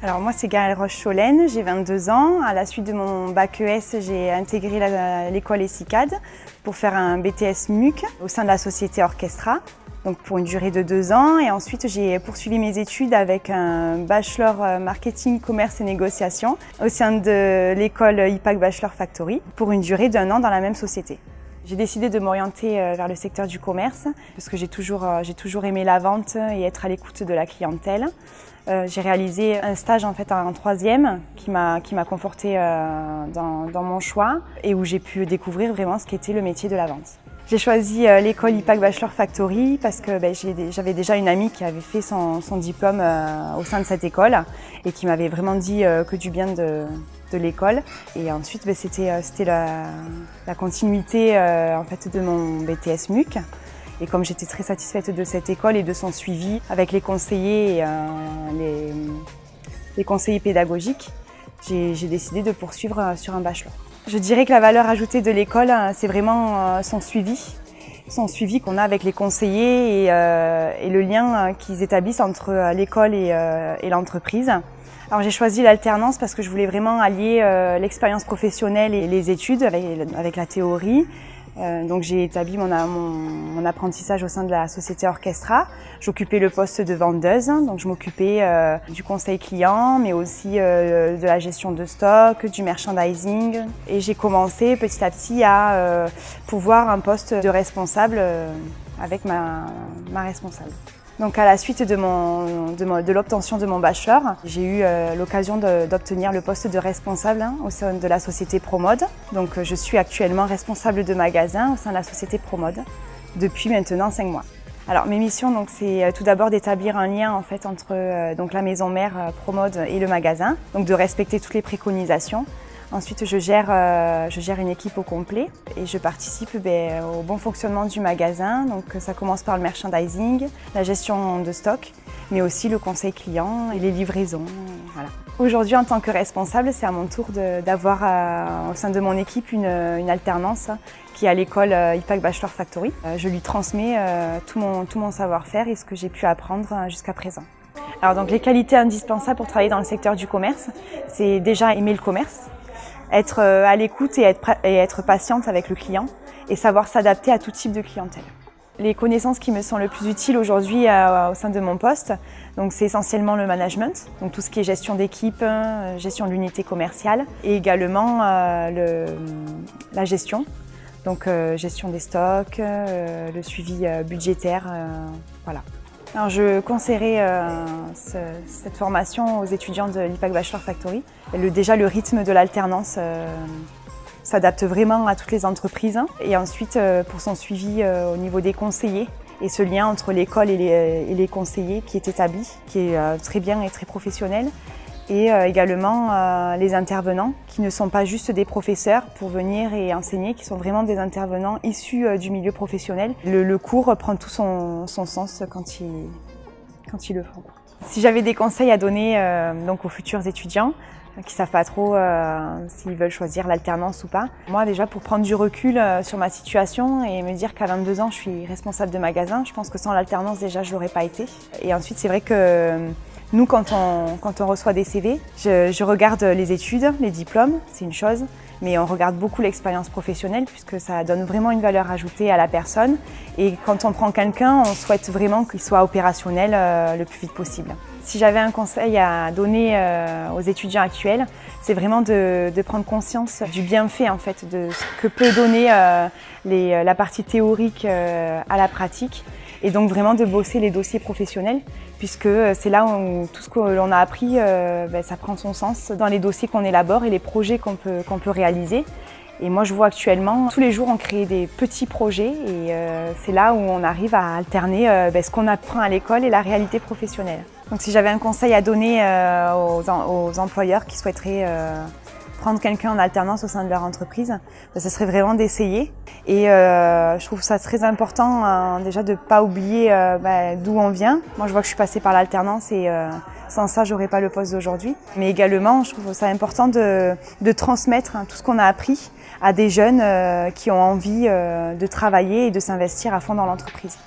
Alors moi c'est Gaëlle Roche-Cholène, j'ai 22 ans. À la suite de mon bac ES, j'ai intégré l'école ESICAD pour faire un BTS MUC au sein de la société Orchestra, donc pour une durée de 2 ans. Et ensuite j'ai poursuivi mes études avec un bachelor marketing, commerce et négociation au sein de l'école IPAC Bachelor Factory pour une durée d'1 an dans la même société. J'ai décidé de m'orienter vers le secteur du commerce parce que j'ai toujours aimé la vente et être à l'écoute de la clientèle. J'ai réalisé un stage en 3e qui m'a conforté dans mon choix et où j'ai pu découvrir vraiment ce qu'était le métier de la vente. J'ai choisi l'école IPAC Bachelor Factory parce que j'avais déjà une amie qui avait fait son diplôme au sein de cette école et qui m'avait vraiment dit que du bien de l'école. Et ensuite c'était la continuité de mon BTS MUC. Et comme j'étais très satisfaite de cette école et de son suivi avec les conseillers et les conseillers pédagogiques, j'ai décidé de poursuivre sur un bachelor. Je dirais que la valeur ajoutée de l'école, c'est vraiment son suivi qu'on a avec les conseillers et le lien qu'ils établissent entre l'école et l'entreprise. Alors j'ai choisi l'alternance parce que je voulais vraiment allier l'expérience professionnelle et les études avec la théorie. Donc j'ai établi mon apprentissage au sein de la société Orchestra. J'occupais le poste de vendeuse, donc je m'occupais du conseil client, mais aussi de la gestion de stock, du merchandising. Et j'ai commencé petit à petit à pouvoir un poste de responsable avec ma responsable. Donc à la suite de l'obtention de mon bachelor, j'ai eu l'occasion d'obtenir le poste de responsable au sein de la société Promode. Donc je suis actuellement responsable de magasin au sein de la société Promode depuis maintenant 5 mois. Alors mes missions, c'est tout d'abord d'établir un lien entre la maison mère Promode et le magasin, donc de respecter toutes les préconisations. Ensuite, je gère une équipe au complet et je participe au bon fonctionnement du magasin. Donc, ça commence par le merchandising, la gestion de stock, mais aussi le conseil client et les livraisons. Voilà. Aujourd'hui, en tant que responsable, c'est à mon tour d'avoir au sein de mon équipe une alternance qui est à l'école IPAC Bachelor Factory. Je lui transmets tout mon savoir-faire et ce que j'ai pu apprendre jusqu'à présent. Alors, donc, les qualités indispensables pour travailler dans le secteur du commerce, c'est déjà aimer le commerce, être à l'écoute et être patiente avec le client et savoir s'adapter à tout type de clientèle. Les connaissances qui me sont le plus utiles aujourd'hui au sein de mon poste, c'est essentiellement le management, donc tout ce qui est gestion d'équipe, gestion de l'unité commerciale et également la gestion, donc gestion des stocks, le suivi budgétaire, voilà. Alors je conseillerais cette formation aux étudiants de l'IPAC Bachelor Factory. Déjà le rythme de l'alternance s'adapte vraiment à toutes les entreprises. Et ensuite pour son suivi au niveau des conseillers et ce lien entre l'école et les conseillers qui est établi, qui est très bien et très professionnel. Et également les intervenants qui ne sont pas juste des professeurs pour venir et enseigner, qui sont vraiment des intervenants issus du milieu professionnel. Le cours prend tout son sens quand ils le font. Si j'avais des conseils à donner aux futurs étudiants qui ne savent pas trop s'ils veulent choisir l'alternance ou pas, moi déjà pour prendre du recul sur ma situation et me dire qu'à 22 ans je suis responsable de magasin, je pense que sans l'alternance déjà je l'aurais pas été. Et ensuite c'est vrai que nous, quand on reçoit des CV, je regarde les études, les diplômes, c'est une chose, mais on regarde beaucoup l'expérience professionnelle puisque ça donne vraiment une valeur ajoutée à la personne. Et quand on prend quelqu'un, on souhaite vraiment qu'il soit opérationnel le plus vite possible. Si j'avais un conseil à donner aux étudiants actuels, c'est vraiment de prendre conscience du bienfait de ce que peut donner la partie théorique à la pratique. Et donc vraiment de bosser les dossiers professionnels puisque c'est là où tout ce que l'on a appris, ça prend son sens dans les dossiers qu'on élabore et les projets qu'on peut réaliser. Et moi je vois actuellement, tous les jours on crée des petits projets et c'est là où on arrive à alterner ce qu'on apprend à l'école et la réalité professionnelle. Donc si j'avais un conseil à donner aux employeurs qui souhaiteraient prendre quelqu'un en alternance au sein de leur entreprise, ce serait vraiment d'essayer. Et je trouve ça très important déjà de ne pas oublier d'où on vient. Moi je vois que je suis passée par l'alternance et sans ça j'aurais pas le poste d'aujourd'hui. Mais également je trouve ça important de transmettre tout ce qu'on a appris à des jeunes qui ont envie de travailler et de s'investir à fond dans l'entreprise.